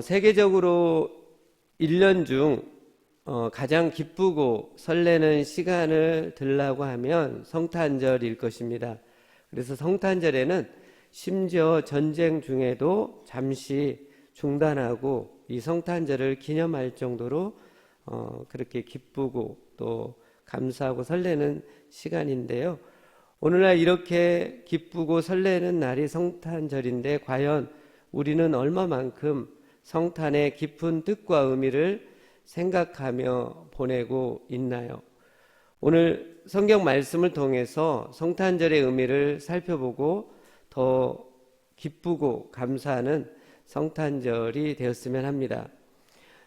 세계적으로 1년 중 가장 기쁘고 설레는 시간을 들라고 하면 성탄절일 것입니다. 그래서 성탄절에는 심지어 전쟁 중에도 잠시 중단하고 이 성탄절을 기념할 정도로 그렇게 기쁘고 또 감사하고 설레는 시간인데요. 오늘날 이렇게 기쁘고 설레는 날이 성탄절인데 과연 우리는 얼마만큼 성탄의 깊은 뜻과 의미를 생각하며 보내고 있나요? 오늘 성경 말씀을 통해서 성탄절의 의미를 살펴보고 더 기쁘고 감사하는 성탄절이 되었으면 합니다.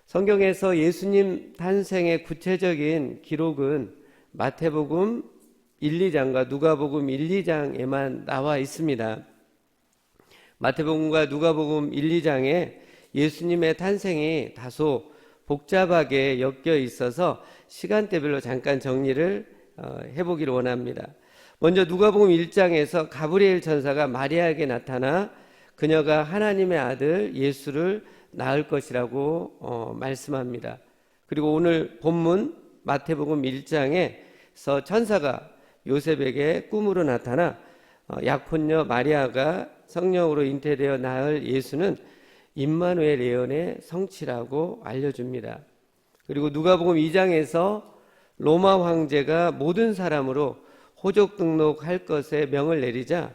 성경에서 예수님 탄생의 구체적인 기록은 마태복음 1, 2장과 누가복음 1, 2장에만 나와 있습니다. 마태복음과 누가복음 1, 2장에 예수님의 탄생이 다소 복잡하게 엮여 있어서 시간대별로 잠깐 정리를 해보기를 원합니다. 먼저 누가복음 1장에서 가브리엘 천사가 마리아에게 나타나 그녀가 하나님의 아들 예수를 낳을 것이라고 말씀합니다. 그리고 오늘 본문 마태복음 1장에서 천사가 요셉에게 꿈으로 나타나 약혼녀 마리아가 성령으로 잉태되어 낳을 예수는 임마누엘 예언의 성취라고 알려줍니다. 그리고 누가복음 2장에서 로마 황제가 모든 사람으로 호족 등록할 것에 명을 내리자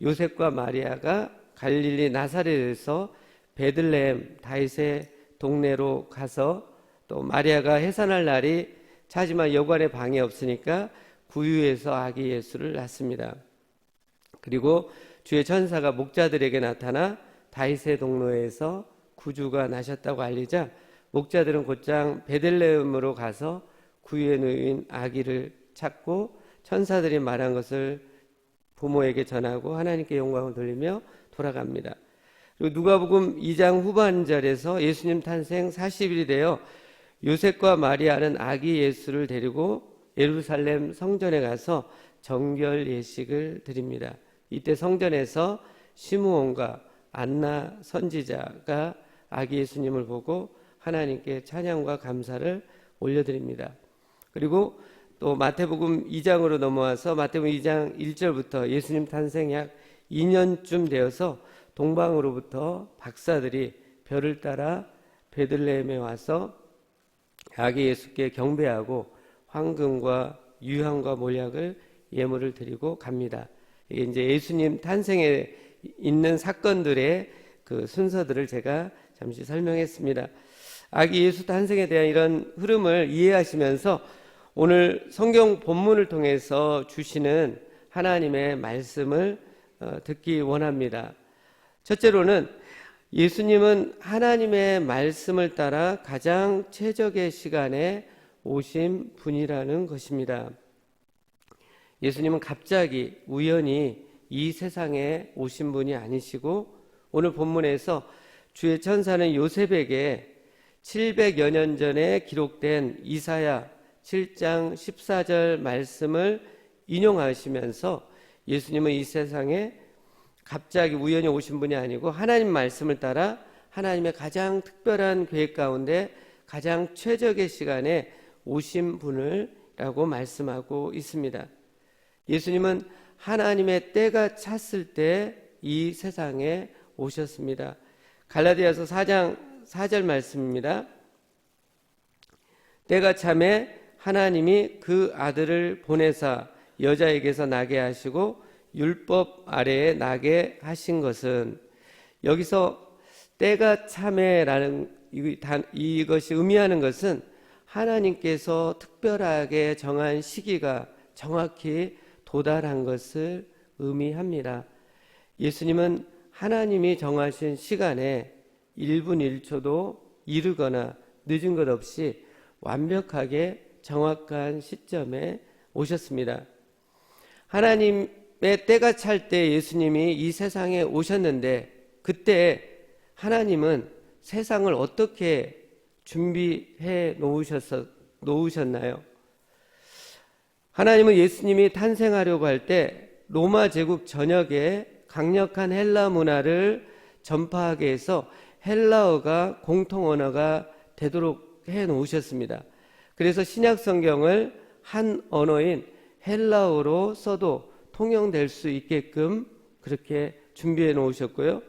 요셉과 마리아가 갈릴리 나사렛에서 베들레헴 다윗의 동네로 가서 또 마리아가 해산할 날이 차지만 여관에 방이 없으니까 구유에서 아기 예수를 낳습니다. 그리고 주의 천사가 목자들에게 나타나 다윗의 동로에서 구주가 나셨다고 알리자 목자들은 곧장 베들레헴으로 가서 구유에 누인 아기를 찾고 천사들이 말한 것을 부모에게 전하고 하나님께 영광을 돌리며 돌아갑니다. 그리고 누가복음 2장 후반절에서 예수님 탄생 40일이 되어 요셉과 마리아는 아기 예수를 데리고 예루살렘 성전에 가서 정결 예식을 드립니다. 이때 성전에서 시므온과 안나 선지자가 아기 예수님을 보고 하나님께 찬양과 감사를 올려드립니다. 그리고 또 마태복음 2장으로 넘어와서 마태복음 2장 1절부터 예수님 탄생 약 2년쯤 되어서 동방으로부터 박사들이 별을 따라 베들레헴에 와서 아기 예수께 경배하고 황금과 유향과 몰약을 예물을 드리고 갑니다. 이게 이제 예수님 탄생에 있는 사건들의 그 순서들을 제가 잠시 설명했습니다. 아기 예수 탄생에 대한 이런 흐름을 이해하시면서 오늘 성경 본문을 통해서 주시는 하나님의 말씀을 듣기 원합니다. 첫째로는 예수님은 하나님의 말씀을 따라 가장 최적의 시간에 오신 분이라는 것입니다. 예수님은 갑자기 우연히 이 세상에 오신 분이 아니시고 오늘 본문에서 주의 천사는 요셉에게 700여 년 전에 기록된 이사야 7장 14절 말씀을 인용하시면서 예수님은 이 세상에 갑자기 우연히 오신 분이 아니고 하나님 말씀을 따라 하나님의 가장 특별한 계획 가운데 가장 최적의 시간에 오신 분이라고 말씀하고 있습니다. 예수님은 하나님의 때가 찼을 때 이 세상에 오셨습니다. 갈라디아서 4장 4절 말씀입니다. 때가 참에 하나님이 그 아들을 보내사 여자에게서 나게 하시고 율법 아래에 나게 하신 것은, 여기서 때가 참에라는 이것이 의미하는 것은 하나님께서 특별하게 정한 시기가 정확히 도달한 것을 의미합니다. 예수님은 하나님이 정하신 시간에 1분 1초도 이르거나 늦은 것 없이 완벽하게 정확한 시점에 오셨습니다. 하나님의 때가 찰 때 예수님이 이 세상에 오셨는데 그때 하나님은 세상을 어떻게 준비해 놓으셨나요? 하나님은 예수님이 탄생하려고 할 때 로마 제국 전역에 강력한 헬라 문화를 전파하게 해서 헬라어가 공통 언어가 되도록 해 놓으셨습니다. 그래서 신약 성경을 한 언어인 헬라어로 써도 통용될 수 있게끔 그렇게 준비해 놓으셨고요.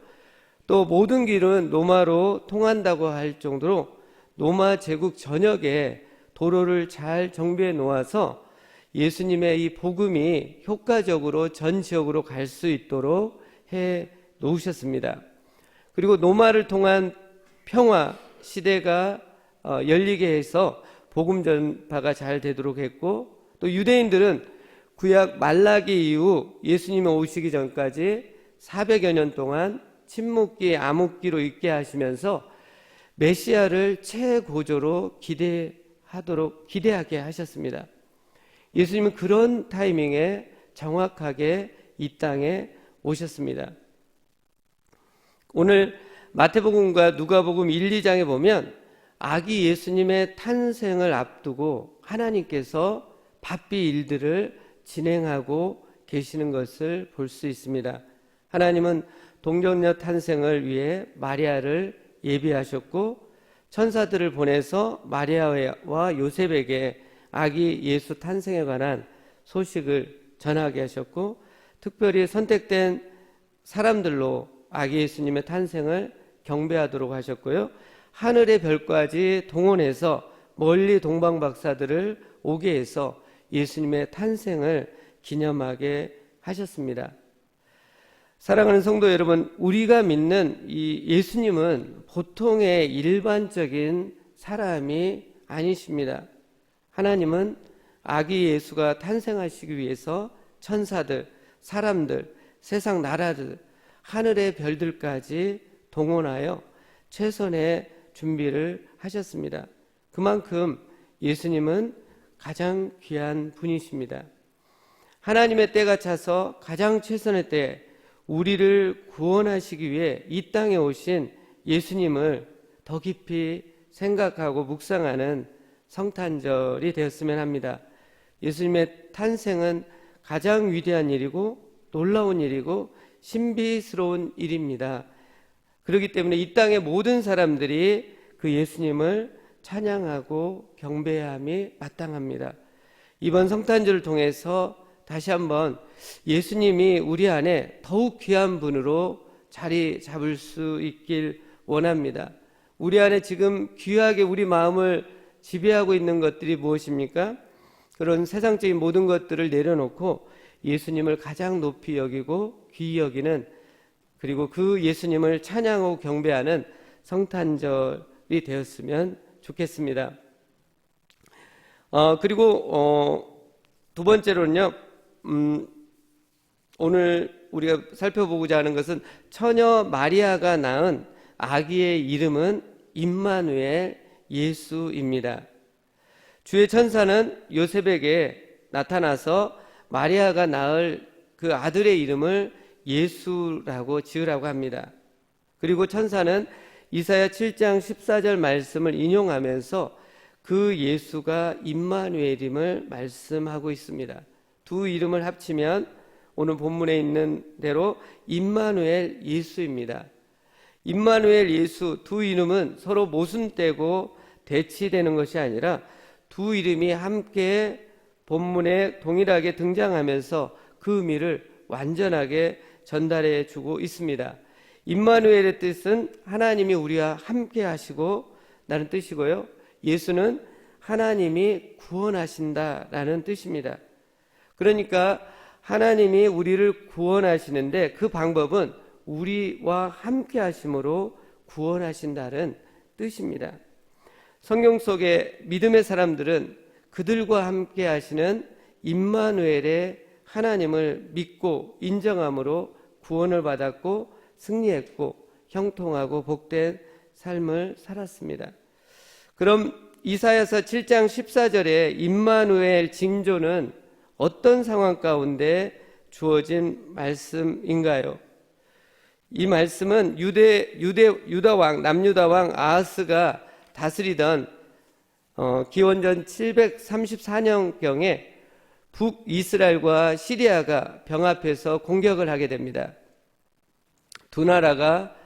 또 모든 길은 로마로 통한다고 할 정도로 로마 제국 전역에 도로를 잘 정비해 놓아서 예수님의 이 복음이 효과적으로 전 지역으로 갈 수 있도록 해 놓으셨습니다. 그리고 로마를 통한 평화 시대가 열리게 해서 복음 전파가 잘 되도록 했고, 또 유대인들은 구약 말라기 이후 예수님이 오시기 전까지 400여 년 동안 침묵기, 암흑기로 있게 하시면서 메시아를 최고조로 기대하게 하셨습니다. 예수님은 그런 타이밍에 정확하게 이 땅에 오셨습니다. 오늘 마태복음과 누가복음 1, 2장에 보면 아기 예수님의 탄생을 앞두고 하나님께서 바삐 일들을 진행하고 계시는 것을 볼 수 있습니다. 하나님은 동정녀 탄생을 위해 마리아를 예비하셨고 천사들을 보내서 마리아와 요셉에게 아기 예수 탄생에 관한 소식을 전하게 하셨고, 특별히 선택된 사람들로 아기 예수님의 탄생을 경배하도록 하셨고요. 하늘의 별까지 동원해서 멀리 동방 박사들을 오게 해서 예수님의 탄생을 기념하게 하셨습니다. 사랑하는 성도 여러분, 우리가 믿는 이 예수님은 보통의 일반적인 사람이 아니십니다. 하나님은 아기 예수가 탄생하시기 위해서 천사들, 사람들, 세상 나라들, 하늘의 별들까지 동원하여 최선의 준비를 하셨습니다. 그만큼 예수님은 가장 귀한 분이십니다. 하나님의 때가 차서 가장 최선의 때에 우리를 구원하시기 위해 이 땅에 오신 예수님을 더 깊이 생각하고 묵상하는 성탄절이 되었으면 합니다. 예수님의 탄생은 가장 위대한 일이고 놀라운 일이고 신비스러운 일입니다. 그렇기 때문에 이 땅의 모든 사람들이 그 예수님을 찬양하고 경배함이 마땅합니다. 이번 성탄절을 통해서 다시 한번 예수님이 우리 안에 더욱 귀한 분으로 자리 잡을 수 있길 원합니다. 우리 안에 지금 귀하게 우리 마음을 지배하고 있는 것들이 무엇입니까? 그런 세상적인 모든 것들을 내려놓고 예수님을 가장 높이 여기고 귀히 여기는, 그리고 그 예수님을 찬양하고 경배하는 성탄절이 되었으면 좋겠습니다. 그리고 두 번째로는요, 오늘 우리가 살펴보고자 하는 것은 처녀 마리아가 낳은 아기의 이름은 임마누엘 예수입니다. 주의 천사는 요셉에게 나타나서 마리아가 낳을 그 아들의 이름을 예수라고 지으라고 합니다. 그리고 천사는 이사야 7장 14절 말씀을 인용하면서 그 예수가 임마누엘임을 말씀하고 있습니다. 두 이름을 합치면 오늘 본문에 있는 대로 임마누엘 예수입니다. 임마누엘 예수 두 이름은 서로 모순되고 대치되는 것이 아니라 두 이름이 함께 본문에 동일하게 등장하면서 그 의미를 완전하게 전달해 주고 있습니다. 임마누엘의 뜻은 하나님이 우리와 함께 하시고 라는 뜻이고요, 예수는 하나님이 구원하신다라는 뜻입니다. 그러니까 하나님이 우리를 구원하시는데 그 방법은 우리와 함께 하심으로 구원하신다는 뜻입니다. 성경 속의 믿음의 사람들은 그들과 함께 하시는 임마누엘의 하나님을 믿고 인정함으로 구원을 받았고 승리했고 형통하고 복된 삶을 살았습니다. 그럼 이사야서 7장 14절에 임마누엘 징조는 어떤 상황 가운데 주어진 말씀인가요? 이 말씀은 유다 왕 남유다 왕 아하스가 다스리던 기원전 734년경에 북이스라엘과 시리아가 병합해서 공격을 하게 됩니다. 두 나라가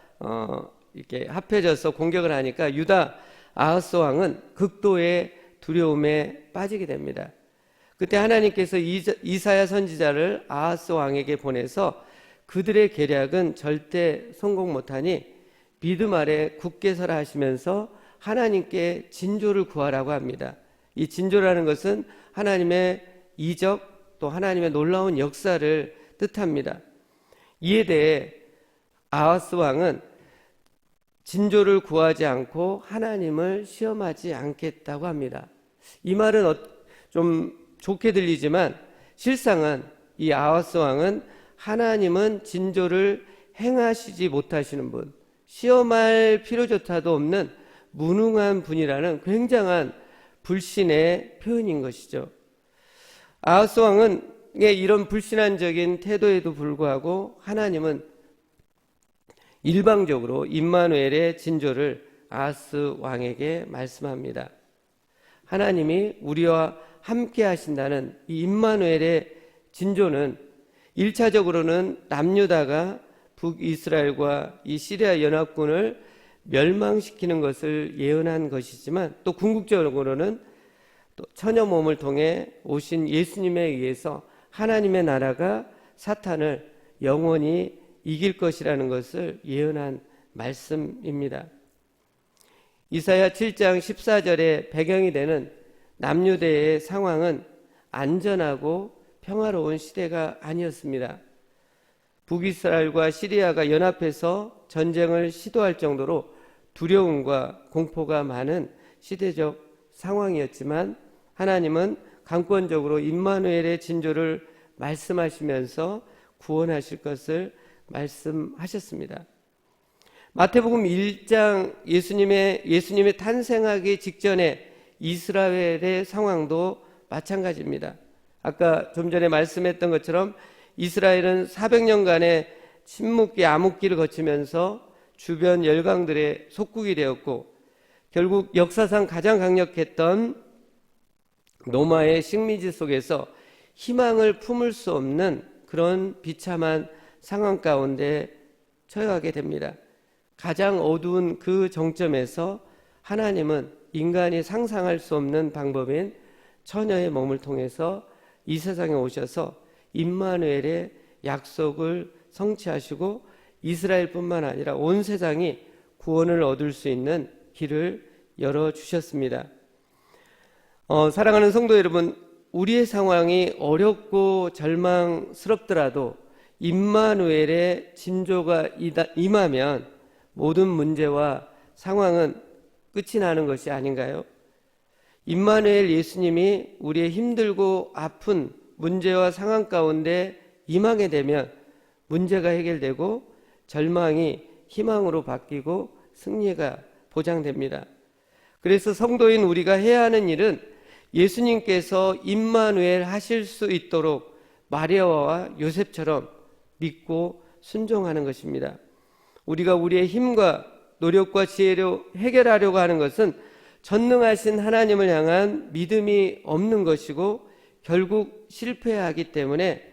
이렇게 합해져서 공격을 하니까 유다 아하스 왕은 극도의 두려움에 빠지게 됩니다. 그때 하나님께서 이사야 선지자를 아하스 왕에게 보내서 그들의 계략은 절대 성공 못하니 믿음 아래 굳게 서라 하시면서 하나님께 진조를 구하라고 합니다. 이 진조라는 것은 하나님의 이적 또 하나님의 놀라운 역사를 뜻합니다. 이에 대해 아하스 왕은 진조를 구하지 않고 하나님을 시험하지 않겠다고 합니다. 이 말은 좀 좋게 들리지만 실상은 이 아하스 왕은 하나님은 진조를 행하시지 못하시는 분, 시험할 필요조차도 없는 무능한 분이라는 굉장한 불신의 표현인 것이죠. 아하스 왕의 이런 불신한적인 태도에도 불구하고 하나님은 일방적으로 임마누엘의 진조를 아하스 왕에게 말씀합니다. 하나님이 우리와 함께 하신다는 이 임마누엘의 진조는 1차적으로는 남유다가 북이스라엘과 이 시리아 연합군을 멸망시키는 것을 예언한 것이지만 또 궁극적으로는 또 처녀 몸을 통해 오신 예수님에 의해서 하나님의 나라가 사탄을 영원히 이길 것이라는 것을 예언한 말씀입니다. 이사야 7장 14절의 배경이 되는 남유대의 상황은 안전하고 평화로운 시대가 아니었습니다. 북이스라엘과 시리아가 연합해서 전쟁을 시도할 정도로 두려움과 공포가 많은 시대적 상황이었지만 하나님은 강권적으로 임마누엘의 진조를 말씀하시면서 구원하실 것을 말씀하셨습니다. 마태복음 1장 예수님의 탄생하기 직전에 이스라엘의 상황도 마찬가지입니다. 아까 좀 전에 말씀했던 것처럼 이스라엘은 400년간의 침묵기 암흑기를 거치면서 주변 열강들의 속국이 되었고 결국 역사상 가장 강력했던 로마의 식민지 속에서 희망을 품을 수 없는 그런 비참한 상황 가운데 처해가게 됩니다. 가장 어두운 그 정점에서 하나님은 인간이 상상할 수 없는 방법인 처녀의 몸을 통해서 이 세상에 오셔서 임마누엘의 약속을 성취하시고 이스라엘뿐만 아니라 온 세상이 구원을 얻을 수 있는 길을 열어주셨습니다. 사랑하는 성도 여러분, 우리의 상황이 어렵고 절망스럽더라도 임마누엘의 진조가 임하면 모든 문제와 상황은 끝이 나는 것이 아닌가요? 임마누엘 예수님이 우리의 힘들고 아픈 문제와 상황 가운데 임하게 되면 문제가 해결되고 절망이 희망으로 바뀌고 승리가 보장됩니다. 그래서 성도인 우리가 해야 하는 일은 예수님께서 임마누엘 하실 수 있도록 마리아와 요셉처럼 믿고 순종하는 것입니다. 우리가 우리의 힘과 노력과 지혜로 해결하려고 하는 것은 전능하신 하나님을 향한 믿음이 없는 것이고 결국 실패하기 때문에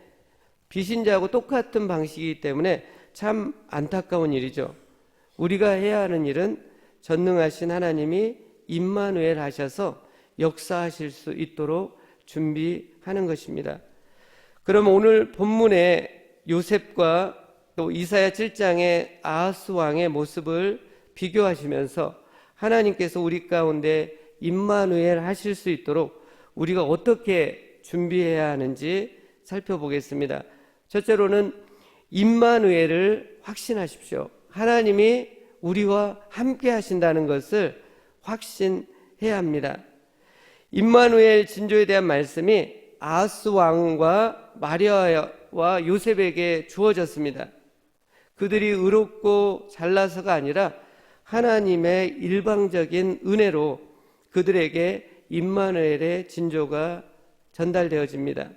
비신자하고 똑같은 방식이기 때문에 참 안타까운 일이죠. 우리가 해야 하는 일은 전능하신 하나님이 임마누엘 하셔서 역사하실 수 있도록 준비하는 것입니다. 그럼 오늘 본문의 요셉과 또 이사야 7장의 아하스 왕의 모습을 비교하시면서 하나님께서 우리 가운데 임마누엘 하실 수 있도록 우리가 어떻게 준비해야 하는지 살펴보겠습니다. 첫째로는 임마누엘을 확신하십시오. 하나님이 우리와 함께 하신다는 것을 확신해야 합니다. 임마누엘 진조에 대한 말씀이 아하스 왕과 마리아와 요셉에게 주어졌습니다. 그들이 의롭고 잘나서가 아니라 하나님의 일방적인 은혜로 그들에게 임마누엘의 진조가 전달되어집니다.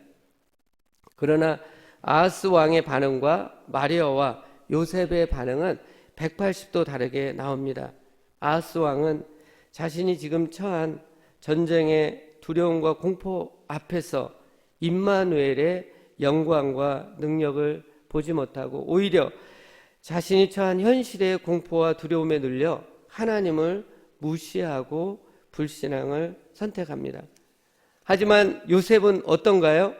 그러나 아하스 왕의 반응과 마리아와 요셉의 반응은 180도 다르게 나옵니다. 아하스 왕은 자신이 지금 처한 전쟁의 두려움과 공포 앞에서 임마누엘의 영광과 능력을 보지 못하고 오히려 자신이 처한 현실의 공포와 두려움에 눌려 하나님을 무시하고 불신앙을 선택합니다. 하지만 요셉은 어떤가요?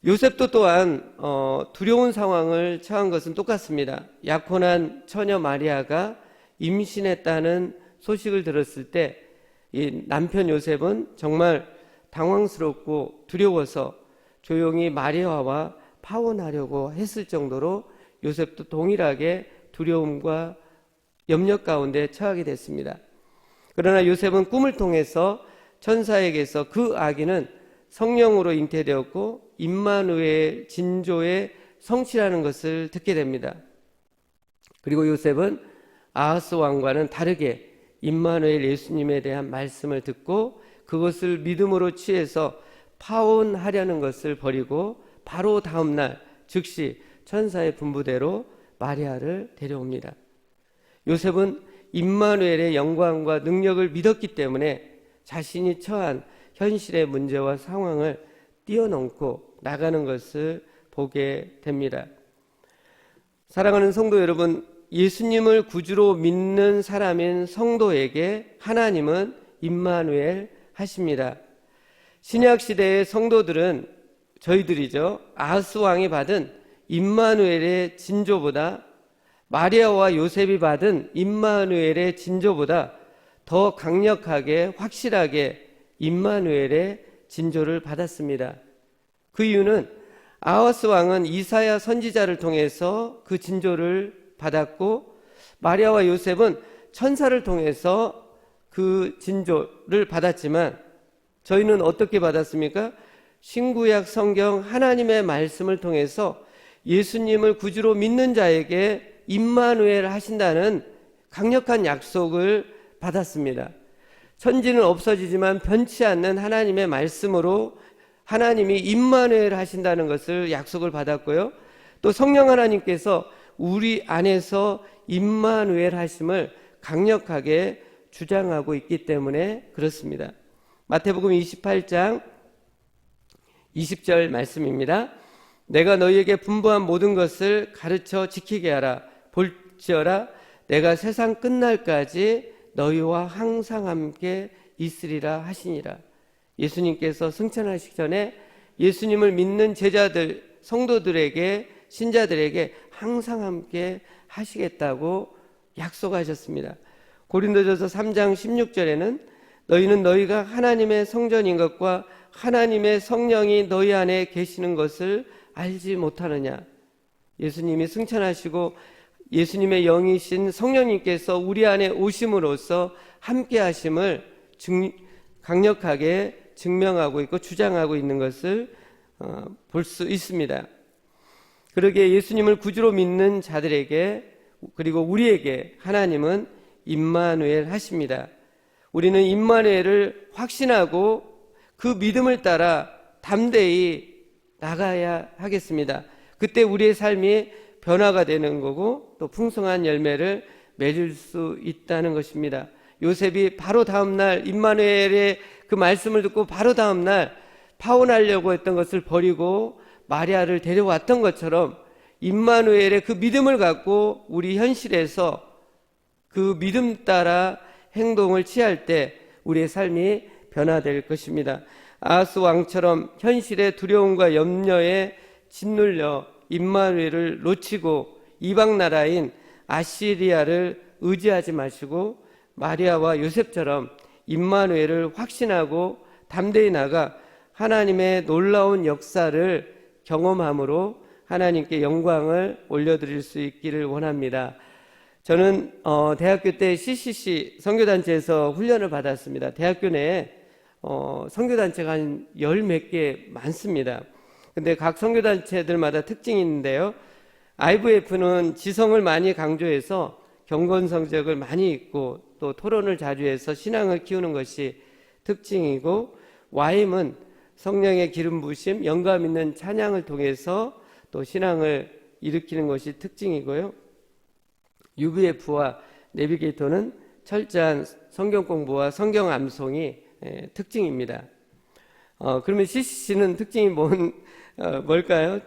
요셉도 또한 두려운 상황을 처한 것은 똑같습니다. 약혼한 처녀 마리아가 임신했다는 소식을 들었을 때 이 남편 요셉은 정말 당황스럽고 두려워서 조용히 마리아와 파혼하려고 했을 정도로 요셉도 동일하게 두려움과 염려 가운데 처하게 됐습니다. 그러나 요셉은 꿈을 통해서 천사에게서 그 아기는 성령으로 잉태되었고 임마누엘 진조의 성취라는 것을 듣게 됩니다. 그리고 요셉은 아하스 왕과는 다르게 임마누엘 예수님에 대한 말씀을 듣고 그것을 믿음으로 취해서 파혼하려는 것을 버리고 바로 다음 날 즉시 천사의 분부대로 마리아를 데려옵니다. 요셉은 임마누엘의 영광과 능력을 믿었기 때문에 자신이 처한 현실의 문제와 상황을 뛰어넘고 나가는 것을 보게 됩니다. 사랑하는 성도 여러분, 예수님을 구주로 믿는 사람인 성도에게 하나님은 임마누엘 하십니다. 신약 시대의 성도들은 저희들이죠. 아하스 왕이 받은 임마누엘의 진조보다 마리아와 요셉이 받은 임마누엘의 진조보다 더 강력하게 확실하게 임마누엘의 진조를 받았습니다. 그 이유는 아하스 왕은 이사야 선지자를 통해서 그 진조를 받았고 마리아와 요셉은 천사를 통해서 그 진조를 받았지만 저희는 어떻게 받았습니까? 신구약 성경 하나님의 말씀을 통해서 예수님을 구주로 믿는 자에게 임마누엘 하신다는 강력한 약속을 받았습니다. 천지는 없어지지만 변치 않는 하나님의 말씀으로 하나님이 임마누엘 하신다는 것을 약속을 받았고요. 또 성령 하나님께서 우리 안에서 임마누엘 하심을 강력하게 주장하고 있기 때문에 그렇습니다. 마태복음 28장 20절 말씀입니다. 내가 너희에게 분부한 모든 것을 가르쳐 지키게 하라. 볼지어라 내가 세상 끝날까지 너희와 항상 함께 있으리라 하시니라. 예수님께서 승천하시기 전에 예수님을 믿는 제자들, 성도들에게, 신자들에게 항상 함께 하시겠다고 약속하셨습니다. 고린도전서 3장 16절에는 너희는 너희가 하나님의 성전인 것과 하나님의 성령이 너희 안에 계시는 것을 알지 못하느냐. 예수님이 승천하시고 예수님의 영이신 성령님께서 우리 안에 오심으로써 함께 하심을 강력하게 증명하고 있고 주장하고 있는 것을 볼 수 있습니다. 그러기에 예수님을 구주로 믿는 자들에게 그리고 우리에게 하나님은 임마누엘 하십니다. 우리는 임마누엘을 확신하고 그 믿음을 따라 담대히 나가야 하겠습니다. 그때 우리의 삶이 변화가 되는 거고 또 풍성한 열매를 맺을 수 있다는 것입니다. 요셉이 바로 다음 날 임마누엘의 그 말씀을 듣고 바로 다음 날 파혼하려고 했던 것을 버리고 마리아를 데려왔던 것처럼 임마누엘의 그 믿음을 갖고 우리 현실에서 그 믿음 따라 행동을 취할 때 우리의 삶이 변화될 것입니다. 아하스 왕처럼 현실의 두려움과 염려에 짓눌려 임마누엘을 놓치고 이방 나라인 아시리아를 의지하지 마시고 마리아와 요셉처럼 임마누엘을 확신하고 담대히 나가 하나님의 놀라운 역사를 경험함으로 하나님께 영광을 올려드릴 수 있기를 원합니다. 저는 대학교 때 CCC 선교단체에서 훈련을 받았습니다. 대학교 내에 선교단체가 한 열 몇 개 많습니다. 근데 각 선교단체들마다 특징이 있는데요. IVF는 지성을 많이 강조해서 경건 성적을 많이 읽고 또 토론을 자주 해서 신앙을 키우는 것이 특징이고, YM은 성령의 기름 부으심, 영감 있는 찬양을 통해서 또 신앙을 일으키는 것이 특징이고요. UBF와 내비게이터는 철저한 성경 공부와 성경 암송이 특징입니다. 그러면 CCC는 특징이 뭘까요?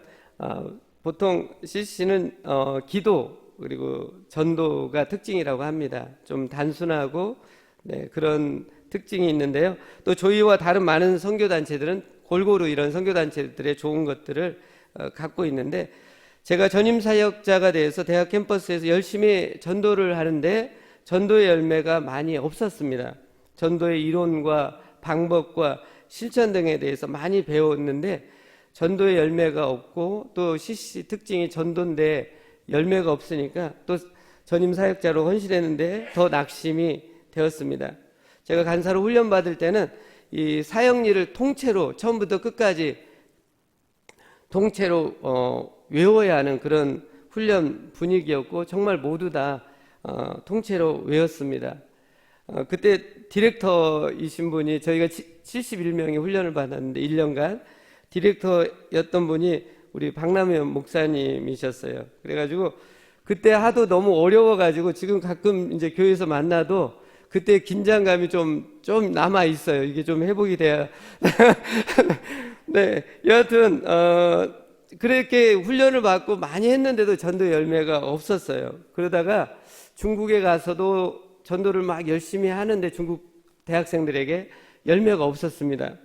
보통 CCC는 기도, 그리고 전도가 특징이라고 합니다. 좀 단순하고 그런 특징이 있는데요. 또 저희와 다른 많은 선교단체들은 골고루 이런 선교단체들의 좋은 것들을 갖고 있는데, 제가 전임사역자가 돼서 대학 캠퍼스에서 열심히 전도를 하는데 전도의 열매가 많이 없었습니다. 전도의 이론과 방법과 실천 등에 대해서 많이 배웠는데 전도의 열매가 없고, 또 CC 특징이 전도인데 열매가 없으니까 또 전임 사역자로 헌신했는데 더 낙심이 되었습니다. 제가 간사로 훈련 받을 때는 이 사역일을 통째로 처음부터 끝까지 통째로 외워야 하는 그런 훈련 분위기였고, 정말 모두 다 통째로 외웠습니다. 그때 디렉터이신 분이, 저희가 71명이 훈련을 받았는데 1년간 디렉터였던 분이 우리 박남현 목사님이셨어요. 그래가지고 그때 하도 너무 어려워가지고 지금 가끔 이제 교회에서 만나도 그때 긴장감이 좀 남아 있어요. 이게 좀 회복이 돼야. 네, 여하튼 그렇게 훈련을 받고 많이 했는데도 전도 열매가 없었어요. 그러다가 중국에 가서도 전도를 막 열심히 하는데 중국 대학생들에게 열매가 없었습니다.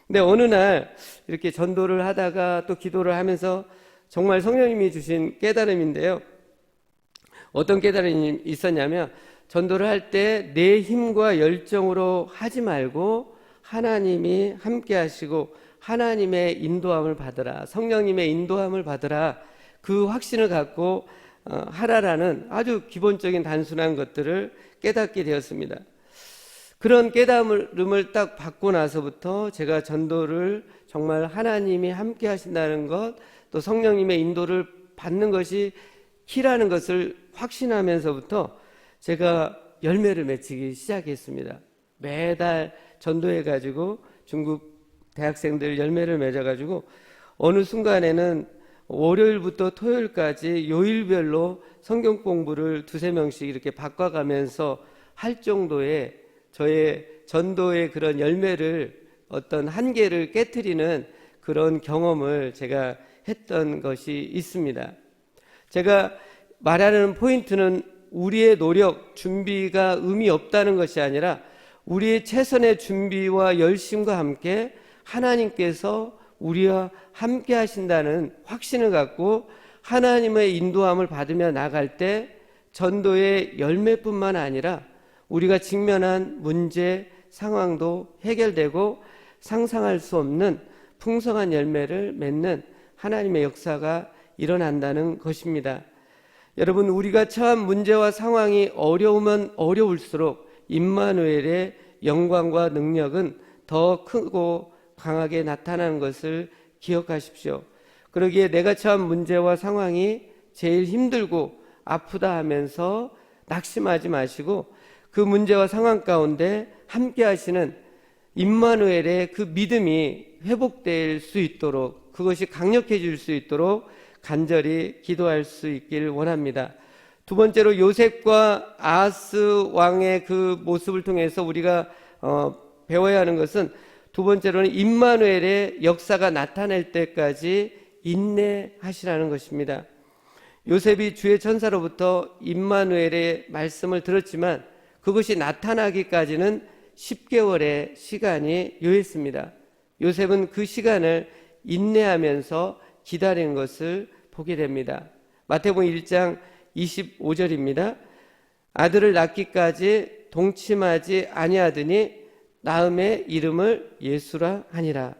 근데 어느 날 이렇게 전도를 하다가 또 기도를 하면서 정말 성령님이 주신 깨달음인데요. 어떤 깨달음이 있었냐면, 전도를 할 때 내 힘과 열정으로 하지 말고 하나님이 함께 하시고 하나님의 인도함을 받으라, 성령님의 인도함을 받으라, 그 확신을 갖고 하라라는 아주 기본적인 단순한 것들을 깨닫게 되었습니다. 그런 깨달음을 딱 받고 나서부터 제가 전도를 정말 하나님이 함께 하신다는 것, 또 성령님의 인도를 받는 것이 키라는 것을 확신하면서부터 제가 열매를 맺히기 시작했습니다. 매달 전도해가지고 중국 대학생들 열매를 맺어가지고 어느 순간에는 월요일부터 토요일까지 요일별로 성경 공부를 두세 명씩 이렇게 바꿔가면서 할 정도의 저의 전도의 그런 열매를, 어떤 한계를 깨트리는 그런 경험을 제가 했던 것이 있습니다. 제가 말하는 포인트는 우리의 노력, 준비가 의미 없다는 것이 아니라 우리의 최선의 준비와 열심과 함께 하나님께서 우리와 함께 하신다는 확신을 갖고 하나님의 인도함을 받으며 나갈 때 전도의 열매뿐만 아니라 우리가 직면한 문제, 상황도 해결되고 상상할 수 없는 풍성한 열매를 맺는 하나님의 역사가 일어난다는 것입니다. 여러분, 우리가 처한 문제와 상황이 어려우면 어려울수록 임마누엘의 영광과 능력은 더 크고 강하게 나타나는 것을 기억하십시오. 그러기에 내가 처한 문제와 상황이 제일 힘들고 아프다 하면서 낙심하지 마시고 그 문제와 상황 가운데 함께 하시는 임마누엘의 그 믿음이 회복될 수 있도록, 그것이 강력해질 수 있도록 간절히 기도할 수 있길 원합니다. 두 번째로, 요셉과 아하스 왕의 그 모습을 통해서 우리가 배워야 하는 것은, 두 번째로는 임마누엘의 역사가 나타날 때까지 인내하시라는 것입니다. 요셉이 주의 천사로부터 임마누엘의 말씀을 들었지만 그것이 나타나기까지는 10개월의 시간이 요했습니다. 요셉은 그 시간을 인내하면서 기다린 것을 보게 됩니다. 마태복음 1장 25절입니다. 아들을 낳기까지 동침하지 아니하더니 낳음의 이름을 예수라 하니라.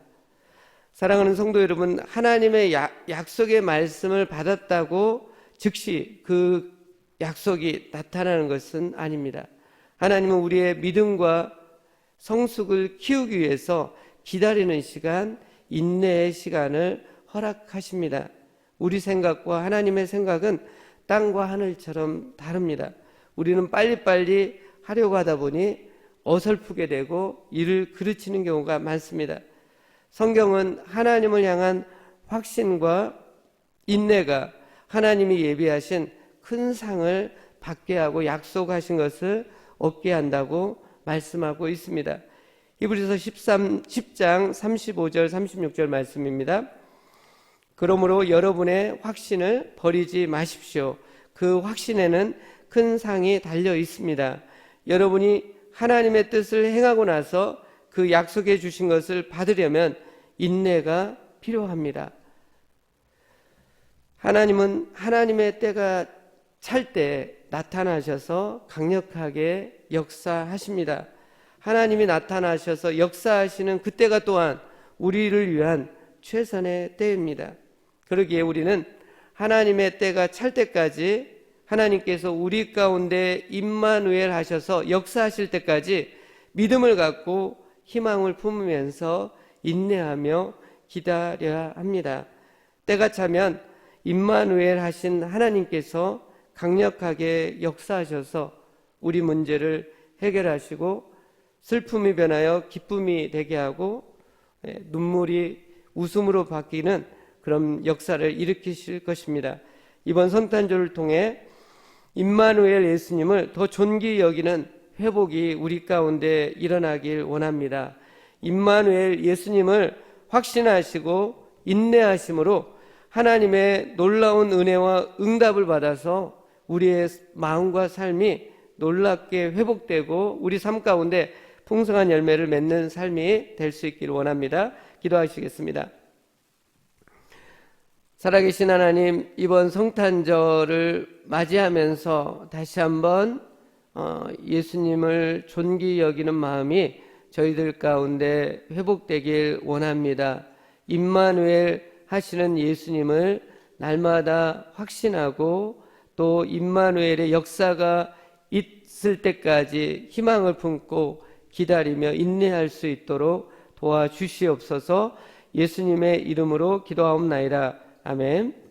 사랑하는 성도 여러분, 하나님의 약속의 말씀을 받았다고 즉시 그 약속이 나타나는 것은 아닙니다. 하나님은 우리의 믿음과 성숙을 키우기 위해서 기다리는 시간, 인내의 시간을 허락하십니다. 우리 생각과 하나님의 생각은 땅과 하늘처럼 다릅니다. 우리는 빨리빨리 하려고 하다 보니 어설프게 되고 일을 그르치는 경우가 많습니다. 성경은 하나님을 향한 확신과 인내가 하나님이 예비하신 큰 상을 받게 하고 약속하신 것을 얻게 한다고 말씀하고 있습니다. 히브리서 10장 35절 36절 말씀입니다. 그러므로 여러분의 확신을 버리지 마십시오. 그 확신에는 큰 상이 달려 있습니다. 여러분이 하나님의 뜻을 행하고 나서 그 약속해 주신 것을 받으려면 인내가 필요합니다. 하나님은 하나님의 때가 찰 때 나타나셔서 강력하게 역사하십니다. 하나님이 나타나셔서 역사하시는 그때가 또한 우리를 위한 최선의 때입니다. 그러기에 우리는 하나님의 때가 찰 때까지, 하나님께서 우리 가운데 임마누엘 하셔서 역사하실 때까지 믿음을 갖고 희망을 품으면서 인내하며 기다려야 합니다. 때가 차면 임마누엘 하신 하나님께서 강력하게 역사하셔서 우리 문제를 해결하시고 슬픔이 변하여 기쁨이 되게 하고 눈물이 웃음으로 바뀌는 그런 역사를 일으키실 것입니다. 이번 성탄절을 통해 임마누엘 예수님을 더 존귀히 여기는 회복이 우리 가운데 일어나길 원합니다. 임마누엘 예수님을 확신하시고 인내하심으로 하나님의 놀라운 은혜와 응답을 받아서 우리의 마음과 삶이 놀랍게 회복되고 우리 삶 가운데 풍성한 열매를 맺는 삶이 될 수 있기를 원합니다. 기도하시겠습니다. 살아계신 하나님, 이번 성탄절을 맞이하면서 다시 한번 예수님을 존귀히 여기는 마음이 저희들 가운데 회복되길 원합니다. 임마누엘 하시는 예수님을 날마다 확신하고 또 임마누엘의 역사가 있을 때까지 희망을 품고 기다리며 인내할 수 있도록 도와주시옵소서. 예수님의 이름으로 기도하옵나이다. 아멘.